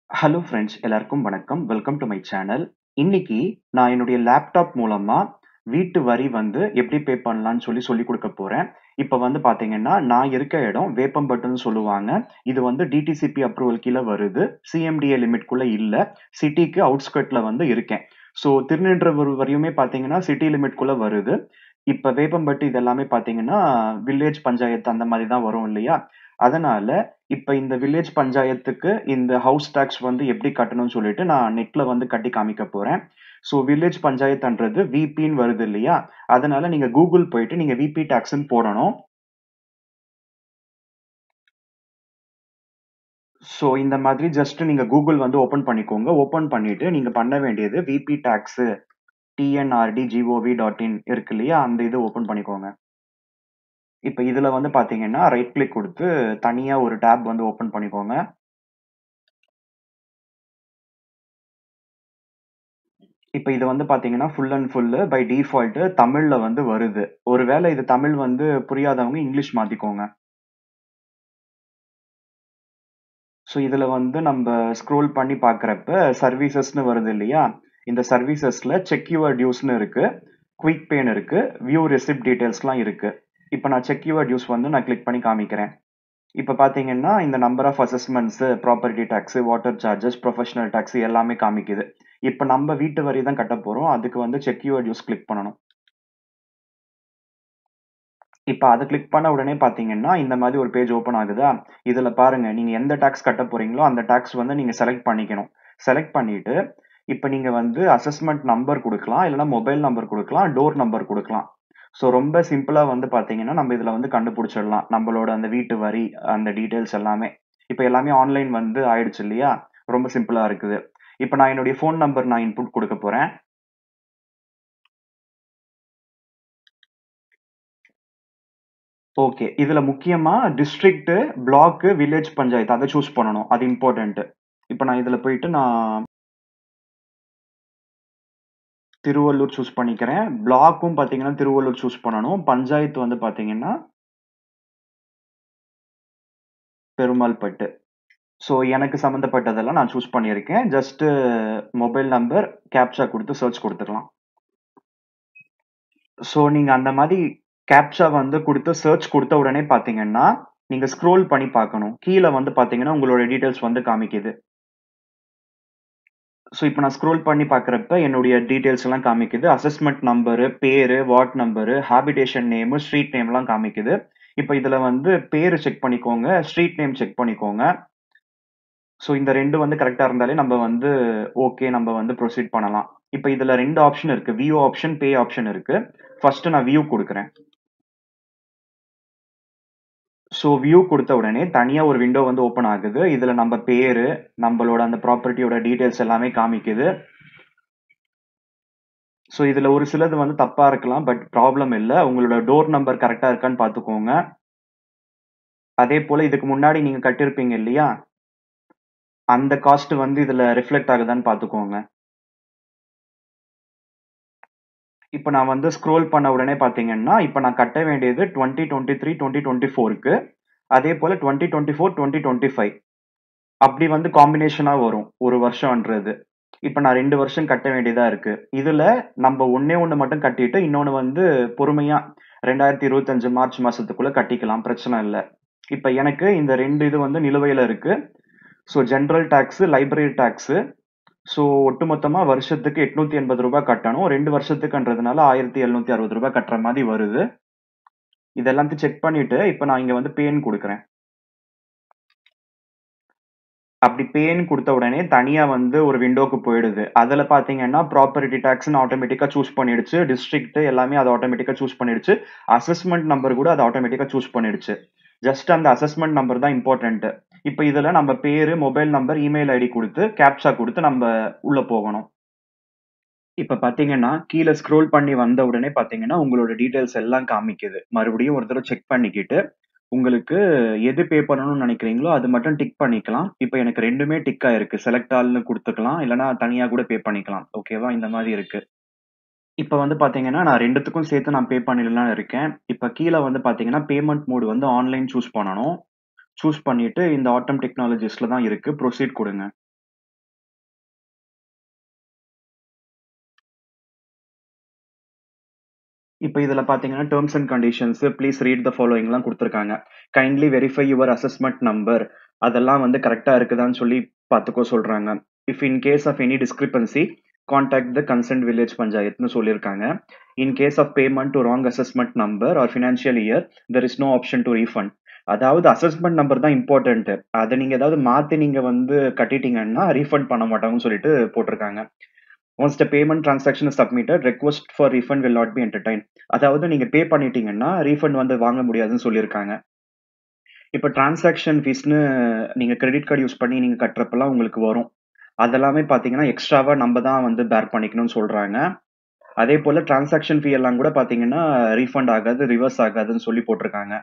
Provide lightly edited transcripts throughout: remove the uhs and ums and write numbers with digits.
Hello friends எல்லாருக்கும் வணக்கம். Welcome to my channel. இன்னைக்கு நான் என்னுடைய லேப்டாப் மூலமா வீட்டு வரி வந்து எப்படி பே பண்ணலாம்னு சொல்லிக் கொடுக்க போறேன். இப்ப வந்து பாத்தீங்கன்னா, நான் இருக்க இடம் வேப்பம்பட்டுன்னு சொல்லுவாங்க. இது வந்து டிடிசிபி அப்ரூவல் கீழ வருது. சிஎம்டிஏ லிமிட்குள்ள இல்ல. சிட்டிக்கு அவுட்ஸ்கர்ட்ல வந்து இருக்கேன். ஸோ திருநின்றவூர் வரையுமே பாத்தீங்கன்னா, சிட்டி லிமிட்குள்ள வருது. இப்ப வேப்பம்பட்டு இது எல்லாமே பாத்தீங்கன்னா, வில்லேஜ் பஞ்சாயத்து அந்த மாதிரி தான் வரும் இல்லையா? அதனால இப்ப இந்த வில்லேஜ் பஞ்சாயத்துக்கு இந்த ஹவுஸ் டாக்ஸ் வந்து எப்படி கட்டணும்னு சொல்லிட்டு நான் நெட்ல வந்து கட்டி காமிக்க போறேன். ஸோ வில்லேஜ் பஞ்சாயத்துன்றது விபின்னு வருது இல்லையா? அதனால நீங்க கூகுள் போயிட்டு நீங்க விபி டாக்ஸ்ன்னு போடணும். ஸோ இந்த மாதிரி ஜஸ்ட் நீங்க கூகுள் வந்து ஓப்பன் பண்ணிக்கோங்க. ஓப்பன் பண்ணிட்டு நீங்க பண்ண வேண்டியது விபி டாக்ஸ் tnrdgov.in இருக்கு இல்லையா? அந்த இது ஓப்பன் பண்ணிக்கோங்க. இப்ப இதுல வந்து பாத்தீங்கன்னா, ரைட் கிளிக் குடுத்து தனியா ஒரு டேப் வந்து ஓப்பன் பண்ணிக்கோங்க. இப்ப இது வந்து பாத்தீங்கன்னா, full and full by default தமிழ்ல வந்து வருது. ஒருவேளை இது தமிழ் வந்து புரியாதவங்க இங்கிலீஷ் மாத்திக்கோங்க. ஸோ இதுல வந்து நம்ப ஸ்க்ரோல் பண்ணி பாக்குறப்ப சர்வீசஸ்ன்னு வருது இல்லையா? இந்த சர்வீசஸ்ல செக் யுவர் டியூஸ்ன்னு இருக்கு. குயிக் பேன்னு இருக்கு. வியூ ரெசிப்ட் டீடைல்ஸ்லாம் இருக்கு. இப்ப நான் செக் யுவர் டியூஸ் வந்து நான் கிளிக் பண்ணி காமிக்கிறேன். இப்ப பாத்தீங்கன்னா, இந்த number of assessments, property tax, water charges, professional tax எல்லாமே காமிக்குது. இப்ப நம்ம வீட்டு வரி தான் கட்டப் போறோம். அதுக்கு வந்து செக் யுவர் டியூஸ் கிளிக் பண்ணணும். இப்ப அத கிளிக் பண்ண உடனே பாத்தீங்கன்னா, இந்த மாதிரி ஒரு பேஜ் ஓப்பன் ஆகுதா? இதுல பாருங்க, நீங்க எந்த டாக்ஸ் கட்டப் போறீங்களோ, அந்த டாக்ஸ் வந்து நீங்க செலக்ட் பண்ணிக்கணும். செலக்ட் பண்ணிட்டு, இப்ப நீங்க வந்து அசஸ்மெண்ட் நம்பர் குடுக்கலாம். இல்லன்னா மொபைல் நம்பர் குடுக்கலாம். டோர் நம்பர் குடுக்கலாம். ஸோ ரொம்ப சிம்பிளா வந்து பாத்தீங்கன்னா, நம்ம இதுல வந்து கண்டுபிடிச்சிடலாம். நம்மளோட அந்த வீட்டு வரி, அந்த டீடைல்ஸ் எல்லாமே. இப்ப எல்லாமே ஆன்லைன் வந்து ஆயிடுச்சு இல்லையா? ரொம்ப சிம்பிளா இருக்குது. இப்ப நான் என்னுடைய ஃபோன் நம்பர் நான் இன்புட் குடுக்கப் போறேன். ஓகே. இதுல முக்கியமா டிஸ்ட்ரிக்ட், பிளாக், வில்லேஜ் பஞ்சாயத்து அத சூஸ் பண்ணணும். அது இம்பார்ட்டன்ட். இப்ப நான் இதுல போயிட்டு நான் திருவள்ளூர் சூஸ் பண்ணிக்கிறேன். பிளாக்கும் பாத்தீங்கன்னா திருவள்ளூர் சூஸ் பண்ணணும். பஞ்சாயத்து வந்து பாத்தீங்கன்னா பெருமாள்பட்டு. சோ எனக்கு சம்பந்தப்பட்டதெல்லாம் நான் சூஸ் பண்ணியிருக்கேன். ஜஸ்ட் மொபைல் நம்பர், கேப்சா குடுத்து சர்ச் குடுத்துறலாம். சோ நீங்க அந்த மாரி கேப்சா வந்து குடுத்து சர்ச் குடுத்த உடனே பாத்தீங்கன்னா, நீங்க ஸ்க்ரோல் பண்ணி பாக்கணும். கீழ வந்து பாத்தீங்கன்னா, உங்களோட டீடைல்ஸ் வந்து காமிக்குது. ஸோ இப்ப நான் ஸ்க்ரோல் பண்ணி பார்க்குறப்ப என்னுடைய டீட்டெயில்ஸ் எல்லாம் காமிக்குது. அசஸ்மென்ட் நம்பரு, பேரு, ward number, habitation name, street நேம்லாம் காமிக்குது. இப்ப இதுல வந்து பேரு செக் பண்ணிக்கோங்க. ஸ்ட்ரீட் நேம் செக் பண்ணிக்கோங்க. ஸோ இந்த 2 வந்து கரெக்ட்டா இருந்தாலே நம்ப வந்து ஓகே நம்ப வந்து ப்ரொசீட் பண்ணலாம். இப்ப இதுல 2 ஆப்ஷன் இருக்கு. வியூ ஆப்ஷன், பே ஆப்ஷன் இருக்கு. ஃபர்ஸ்ட் நான் வியூ குடுக்குறேன். ஸோ வியூ குடுத்த உடனே தனியா ஒரு விண்டோ வந்து ஓப்பன் ஆகுது. இதுல நம்ப பேரு, நம்பளோட அந்த ப்ராப்பர்ட்டியோட டீட்டெயில்ஸ் எல்லாமே காமிக்குது. ஸோ இதுல ஒரு சிலது வந்து தப்பா இருக்கலாம். பட் ப்ராப்ளம் இல்ல. உங்களோட டோர் நம்பர் கரெக்ட்டா இருக்கான்னு பார்த்துக்கோங்க. அதேபோல இதுக்கு முன்னாடி நீங்க கட்டியிருப்பீங்க இல்லையா? அந்த காஸ்ட் வந்து இதுல ரிஃப்ளெக்ட் ஆகுதான்னு பார்த்துக்கோங்க. இப்ப நான் வந்து ஸ்க்ரோல் பண்ண உடனே பார்த்தீங்கன்னா, இப்ப நான் கட்ட வேண்டியது 2023, 2024க்கு. அதேபோல 2024, 2025 அப்படி வந்து காம்பினேஷனா வரும். ஒரு வருஷம்ன்றது. இப்ப நான் 2 வருஷம் கட்ட வேண்டியதா இருக்கு. இதுல நம்ப ஒண்ணே ஒண்ணு மட்டும் கட்டிட்டு, இன்னொன்னு வந்து பொறுமையா 2025 மார்ச் மாசத்துக்குள்ள கட்டிக்கலாம். பிரச்சனை இல்ல. இப்ப எனக்கு இந்த 2 இது வந்து நிலுவையில இருக்கு. So general tax, library tax. So ஒட்டுமொத்தமா வருஷத்துக்கு ரூ. 880 கட்டணும். 2 வருஷத்துக்குன்றதுனால ரூ. 1760 கட்டுற மாரி வருது. இது எல்லாத்தையும் செக் பண்ணிட்டு, இப்ப நான் இங்க வந்து பேன்னு குடுக்குறேன். அப்படி பேன்னு குடுத்த உடனே தனியா வந்து ஒரு விண்டோக்கு போயிடுது. அதுல பார்த்தீங்கன்னா, ப்ராப்பர்ட்டி டாக்ஸ்ன்னு ஆட்டோமேட்டிக்கா சூஸ் பண்ணிடுச்சு. டிஸ்ட்ரிக்ட் எல்லாமே அது ஆட்டோமேட்டிக்கா சூஸ் பண்ணிடுச்சு. அசஸ்மென்ட் நம்பர் கூட அது ஆட்டோமேட்டிக்கா சூஸ் பண்ணிடுச்சு. ஜஸ்ட் அந்த அசஸ்மென்ட் நம்பர் தான் இம்பார்ட்டன்ட். இப்ப இதுல நம்ம பேரு, மொபைல் நம்பர், இமெயில் ஐடி குடுத்து, கேப்ச்சா குடுத்து நம்ப உள்ள போகணும். இப்ப பார்த்தீங்கன்னா, கீழ ஸ்க்ரோல் பண்ணி வந்த உடனே பார்த்தீங்கன்னா, உங்களோட டீட்டெயில்ஸ் எல்லாம் காமிக்குது. மறுபடியும் ஒரு தடவ செக் பண்ணிக்கிட்டு, உங்களுக்கு எது பே பண்ணணும்னு நெனைக்கிறீங்களோ, அது மட்டும் டிக் பண்ணிக்கலாம். இப்ப எனக்கு 2மே டிக் ஆயிருக்கு. செலக்ட் ஆல்ன்னு குடுத்துக்கலாம். இல்லன்னா தனியா கூட பே பண்ணிக்கலாம். ஓகேவா? இந்த மாரி இருக்கு. இப்ப வந்து பார்த்தீங்கன்னா, நான் 2த்துக்கும் சேர்த்து நான் பே பண்ணிடலாம்னு இருக்கேன். இப்ப கீழ வந்து பார்த்தீங்கன்னா, பேமெண்ட் மோட் வந்து ஆன்லைன் சூஸ் பண்ணணும். சூஸ் பண்ணிட்டு இந்த ஆட்டம் டெக்னாலஜிஸ்ல தான் இருக்கு. ப்ரொசீட் குடுங்க. இப்ப இதுல பாத்தீங்கன்னா, terms and conditions please read the ஃபாலோயிங்லாம் குடுத்துருக்காங்க. Kindly verify your assessment number. அதெல்லாம் வந்து கரெக்ட்டா இருக்குதான்னு சொல்லி பாத்துக்க சொல்றாங்க. If in case of any discrepancy, contact the concerned village பஞ்சாயத்ன்னு சொல்லியிருக்காங்க. In case of payment to wrong assessment number or financial year, there is no option to refund. அதாவது அசஸ்மென்ட் நம்பர் தான் இம்பார்ட்டன்ட். அத நீங்க ஏதாவது மாத்தி நீங்க வந்து கட்டிட்டீங்கன்னா, ரீஃபண்ட் பண்ண மாட்டாங்கன்னு சொல்லிட்டு போட்டிருக்காங்க. Once the payment transaction is submitted, request for refund will not be entertain. அதாவது நீங்க பே பண்ணிட்டீங்கன்னா ரீஃபண்ட் வந்து வாங்க முடியாதுன்னு சொல்லியிருக்காங்க. இப்ப டிரான்சாக்ஷன் ஃபீஸ்ன்னு நீங்க கிரெடிட் கார்டு யூஸ் பண்ணி நீங்க கட்டுறப்பலாம் உங்களுக்கு வரும். அதெல்லாமே பார்த்தீங்கன்னா, எக்ஸ்ட்ராவா நம்ம தான் வந்து பேர் பண்ணிக்கணும்னு சொல்றாங்க. அதேபோல டிரான்சாக்ஷன் ஃபீ எல்லாம் கூட பார்த்தீங்கன்னா, ரீஃபண்ட் ஆகாது, ரிவர்ஸ் ஆகாதுன்னு சொல்லி போட்டிருக்காங்க.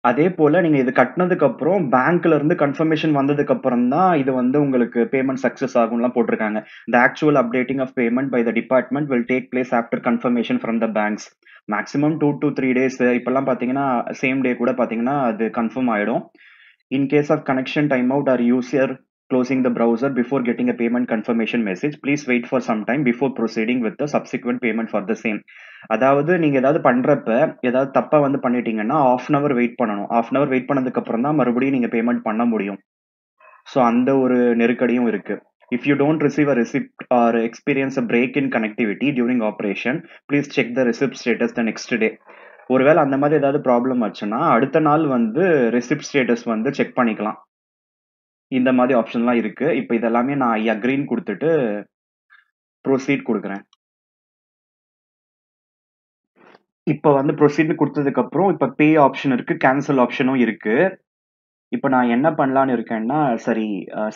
அதேபோல நீங்க இது கட்டுனதுக்கு அப்புறம் பேங்க்ல இருந்து கன்ஃபர்மேஷன் வந்ததுக்கு அப்புறம் தான் இது வந்து உங்களுக்கு பேமெண்ட் சக்சஸ் ஆகும்லாம் போட்டிருக்காங்க. The actual updating of payment by the department will take place after confirmation from the banks. Maximum 2 to 3 days இப்பல்லாம் பார்த்தீங்கன்னா, சேம் டே கூட பார்த்தீங்கன்னா, அது கன்ஃபர்ம் ஆயிடும். In case of connection timeout or user closing the browser before getting a payment confirmation message, please wait for some time before proceeding with the subsequent payment for the same. அதாவது நீங்க ஏதாவது பண்றப்ப ஏதாவது தப்பா வந்து பண்ணிட்டீங்கன்னா half an hour wait பண்ணணும். half an hour wait பண்ணதுக்கு அப்புறம் தான் மறுபடியும் நீங்க பேமெண்ட் பண்ண முடியும். ஸோ அந்த ஒரு நெருக்கடியும் இருக்கு. If you don't receive a receipt or experience a break in connectivity during operation, please check the receipt status the next day. ஒருவேளை அந்த மாதிரி ஏதாவது ப்ராப்ளம் ஆச்சுன்னா, அடுத்த நாள் வந்து ரெசிப்ட் ஸ்டேட்டஸ் வந்து செக் பண்ணிக்கலாம். இந்த மாதிரி ஆப்ஷன்லாம் இருக்கு. இப்ப இதெல்லாமே நான் ஐ அக்ரீன்னு குடுத்துட்டு, ப்ரொசீட் குடுக்குறேன். இப்ப வந்து ப்ரொசீட்ன்னு குடுத்ததுக்கப்புறம், இப்ப பே ஆப்ஷன் இருக்கு, கேன்சல் ஆப்ஷனும் இருக்கு. இப்ப நான் என்ன பண்ணலான்னு இருக்கேன்னா, சரி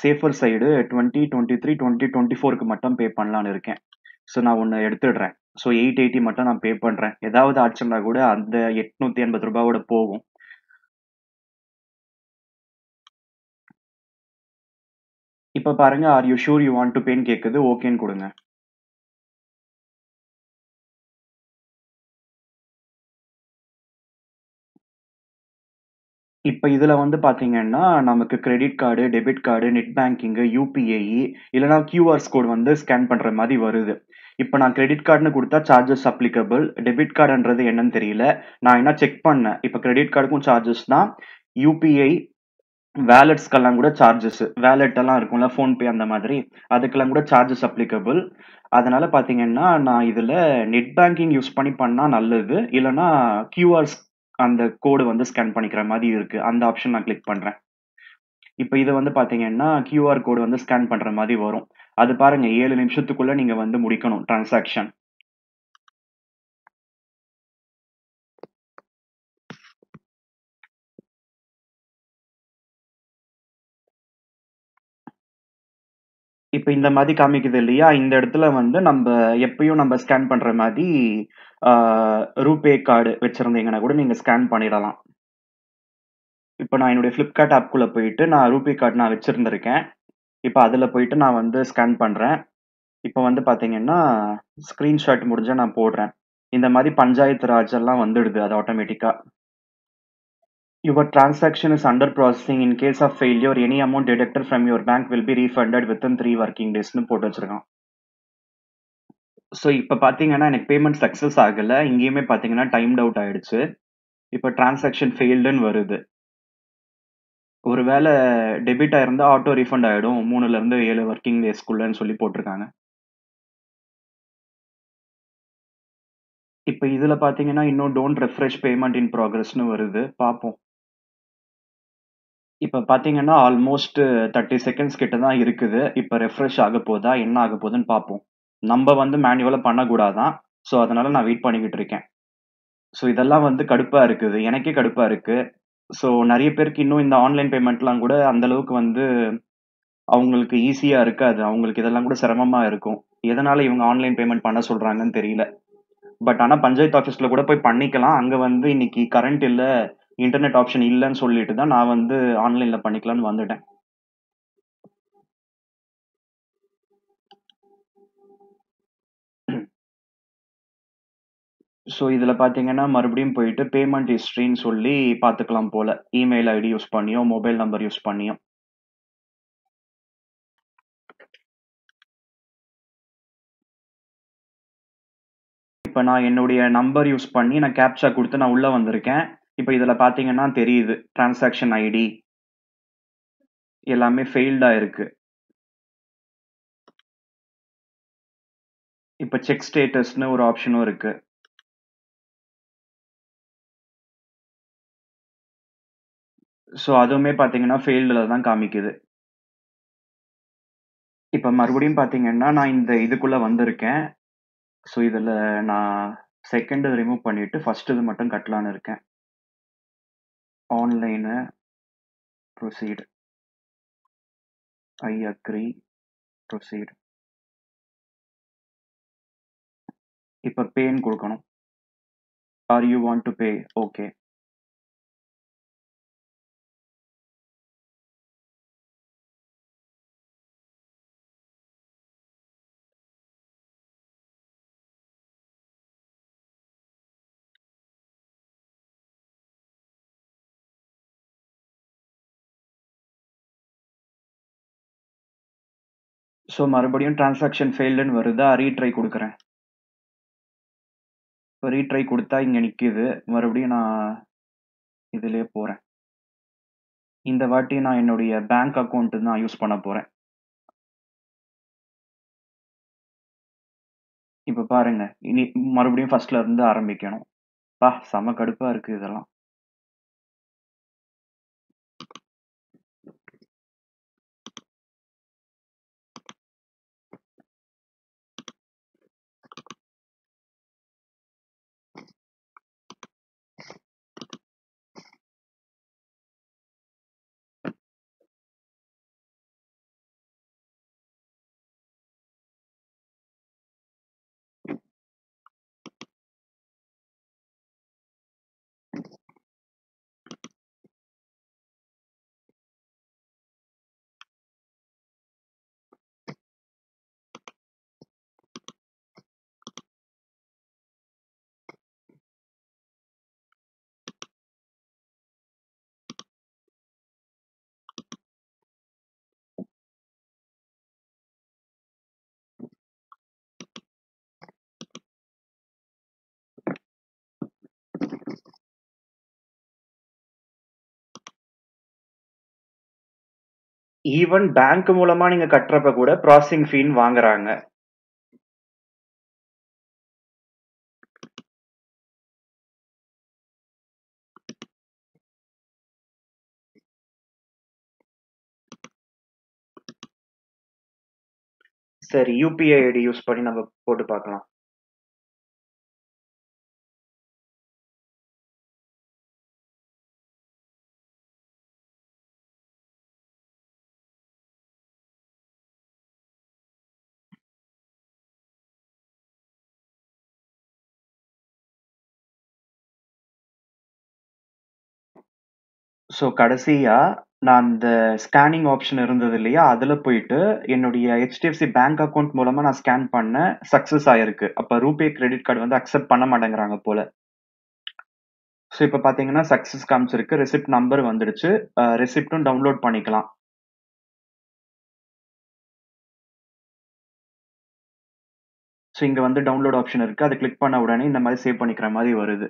சேஃபர் சைடு 2023, 2024க்கு மட்டும் பே பண்ணலான்னு இருக்கேன். ஸோ நான் ஒண்ணு எடுத்துடுறேன். ஸோ 880 மட்டும் நான் பே பண்றேன். ஏதாவது ஆச்சுன்னா கூட அந்த ரூ. 880 போகும். இப்ப பாருங்க, are you sure you want to பேன்னு கேக்குது. ஓகேன்னு குடுங்க. இப்ப இதுல வந்து பாத்தீங்கன்னா, நமக்கு credit card, debit card, net banking, UPI இல்லன்னா கியூஆர்ஸ் கோட் வந்து ஸ்கேன் பண்ற மாரி வருது. இப்ப நான் கிரெடிட் கார்டுன்னு குடுத்தா சார்ஜஸ் அப்ளிகபிள். டெபிட் கார்டுன்றது என்னன்னு தெரியல. நான் என்ன செக் பண்ணேன். இப்ப கிரெடிட் கார்டுக்கும் சார்ஜஸ் தான். யுபிஐ, வேலட்ஸ்க்கெல்லாம் கூட சார்ஜஸ். வேலட் எல்லாம் இருக்கும்ல, ஃபோன்பே அந்த மாதிரி. அதுக்கெல்லாம் கூட சார்ஜஸ் அப்ளிகபிள். அதனால பாத்தீங்கன்னா, நான் இதுல நெட் பேங்கிங் யூஸ் பண்ணி பண்ணா நல்லது. இல்லன்னா கியூஆர்ஸ் அந்த கோடு வந்து ஸ்கேன் பண்ணிக்கிற மாரி இருக்கு. அந்த ஆப்ஷன் நான் கிளிக் பண்றேன். இப்ப இது வந்து பாத்தீங்கன்னா, கியூஆர் கோடு வந்து ஸ்கேன் பண்ற மாரி வரும். அது பாருங்க 7 நிமிஷத்துக்குள்ள நீங்க வந்து முடிக்கணும் டிரான்சாக்ஷன். இப்ப இந்த மாரி காமிக்குது இல்லையா? இந்த இடத்துல வந்து எப்பயும் நம்ப ஸ்கேன் பண்ற மாரி ஆ ரூபே கார்டு வச்சிருந்தீங்கன்னா கூட நீங்க ஸ்கேன் பண்ணிடலாம். இப்ப நான் என்னுடைய Flipkart ஆப்க்குள்ள போயிட்டு, நான் ரூபே கார்டு நான் வச்சிருந்திருக்கேன். இப்ப அதுல போயிட்டு நான் வந்து ஸ்கேன் பண்றேன். இப்ப வந்து பாத்தீங்கன்னா, ஸ்கிரீன்ஷாட் முடிஞ்சா நான் போடுறேன். இந்த மாரி பஞ்சாயத்து ராஜ் எல்லாம் வந்துடுது அது ஆட்டோமேட்டிக்கா. Your transaction is under processing. In case of failure, any amount deducted from your bank will be refunded within 3 working daysன்னு போட்டு வச்சிருக்கான். ஸோ இப்ப பாத்தீங்கன்னா, எனக்கு பேமெண்ட் சக்சஸ் ஆகல. இங்கேயுமே பாத்தீங்கன்னா டைம்ட் அவுட் ஆயிடுச்சு. இப்ப டிரான்சாக்ஷன் ஃபெயில்டுன்னு வருது. ஒருவேள டெபிட் ஆயிருந்தா ஆட்டோ ரீஃபண்ட் ஆயிடும். 3ல இருந்து 7 வொர்க்கிங் டேஸ்க்குள்ளன்னு சொல்லி போட்டிருக்காங்க. இப்ப இதுல பாத்தீங்கன்னா, இன்னும் டோன்ட் ரெஃப்ரெஷ் பேமெண்ட் இன் ப்ராக்ரஸ்ன்னு வருது. பாப்போம். இப்ப பாத்தீங்கன்னா, ஆல்மோஸ்ட் 30 செகண்ட்ஸ் கிட்ட தான் இருக்குது. இப்ப ரெஃப்ரெஷ் ஆகப் போதா? என்ன ஆகப் போகுதுன்னு பாப்போம். நம்ப வந்து மேனுவலா பண்ணக்கூடாதாம். ஸோ அதனால நான் வெயிட் பண்ணிக்கிட்டு இருக்கேன். ஸோ இதெல்லாம் வந்து கடுப்பா இருக்குது. எனக்கே கடுப்பா இருக்கு. ஸோ நெறைய பேருக்கு இன்னும் இந்த ஆன்லைன் பேமெண்ட்லாம் கூட அந்த அளவுக்கு வந்து அவங்களுக்கு ஈஸியா இருக்காது. அவங்களுக்கு இதெல்லாம் கூட சிரமமா இருக்கும். எதனால இவங்க ஆன்லைன் பேமெண்ட் பண்ண சொல்றாங்கன்னு தெரியல. பட் ஆனா பஞ்சாயத்து ஆஃபீஸ்ல கூட போய் பண்ணிக்கலாம். அங்க வந்து இன்னைக்கு கரண்ட் இல்ல, இன்டர்நெட் ஆப்ஷன் இல்லன்னு சொல்லிட்டு தான் நான் வந்து ஆன்லைன்ல பண்ணிக்கலாம்னு வந்துட்டேன். ஸோ இதுல பாத்தீங்கன்னா, மறுபடியும் போயிட்டு பேமெண்ட் ஹிஸ்டரின்னு சொல்லி பாத்துக்கலாம் போல. இமெயில் ஐடி யூஸ் பண்ணியோ, மொபைல் நம்பர் யூஸ் பண்ணியோ. இப்ப நான் என்னுடைய நம்பர் யூஸ் பண்ணி நான் கேப்ச்சா குடுத்து நான் உள்ள வந்திருக்கேன். இப்ப இதுல பார்த்தீங்கன்னா தெரியுது. டிரான்சாக்ஷன் ஐடி எல்லாமே ஃபெயில்டா இருக்கு. இப்ப செக் ஸ்டேட்டஸ்ன்னு ஒரு ஆப்ஷனும் இருக்கு. ஸோ அதுவுமே பார்த்தீங்கன்னா ஃபெயில்டுல தான் காமிக்குது. இப்ப மறுபடியும் பார்த்தீங்கன்னா, நான் இந்த இதுக்குள்ள வந்திருக்கேன். ஸோ இதுல நான் 2ண்ட் ரிமூவ் பண்ணிட்டு 1 இது மட்டும் கட்டலான்னு இருக்கேன். Online proceed. I agree proceed. இப்ப பேன்னு குடுக்கணும். Are you want to pay? Okay. So மறுபடியும் டிரான்சாக்ஷன் ஃபெயில்டுன்னு வருதா? ரீட்ரை குடுக்குறேன். இப்ப ரீட்ரை குடுத்தா இங்க நிக்குது. மறுபடியும் நான் இதுலயே போறேன். இந்த வாட்டி நான் என்னுடைய பேங்க் அக்கவுண்ட் தான் யூஸ் பண்ண போறேன். இப்ப பாருங்க. இனி மறுபடியும் ஃபர்ஸ்ட்ல இருந்து ஆரம்பிக்கணும். செம கடுப்பா இருக்கு இதெல்லாம். ஈவன் பேங்க் மூலமா நீங்க கட்டுறப்ப கூட ப்ராசஸிங் ஃபீன்னு வாங்குறாங்க. சரி, யுபிஐ ஐடி யூஸ் பண்ணி நம்ம போட்டு பார்க்கலாம். ஸோ கடைசியா நான் அந்த ஸ்கேனிங் ஆப்ஷன் இருந்தது இல்லையா? அதுல போயிட்டு என்னுடைய HDFC பேங்க் அக்கவுண்ட் மூலமா நான் ஸ்கேன் பண்ணேன். சக்சஸ் ஆயிருக்கு. அப்ப ரூபே கிரெடிட் கார்டு வந்து அக்செப்ட் பண்ண மாட்டேங்கிறாங்க போல. ஸோ இப்ப பார்த்தீங்கன்னா சக்சஸ் காமிச்சிருக்கு. ரெசிப்ட் நம்பர் வந்துடுச்சு. ரெசிப்டும் டவுன்லோட் பண்ணிக்கலாம். ஸோ இங்க வந்து டவுன்லோட் ஆப்ஷன் இருக்கு. அத கிளிக் பண்ண உடனே இந்த மாரி சேவ் பண்ணிக்கிற மாரி வருது.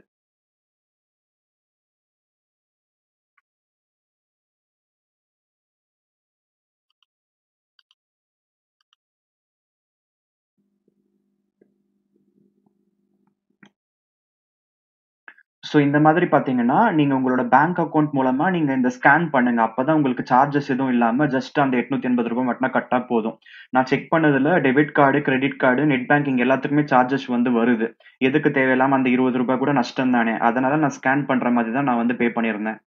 ஸோ இந்த மாதிரி பார்த்தீங்கன்னா, நீங்க உங்களோட பேங்க் அக்கவுண்ட் மூலமா நீங்க இந்த ஸ்கேன் பண்ணுங்க. அப்பதான் உங்களுக்கு சார்ஜஸ் எதுவும் இல்லாம ஜஸ்ட் அந்த ரூ. 880 மட்டும் கட்னா போதும். நான் செக் பண்ணதுல debit card, credit card, net banking எல்லாத்துக்குமே சார்ஜஸ் வந்து வருது. எதுக்கு தேவையில்லாம அந்த ரூ. 20 கூட நஷ்டம் தானே. அதனால நான் ஸ்கேன் பண்ற மாதிரி தான் நான் வந்து பே பண்ணியிருந்தேன்.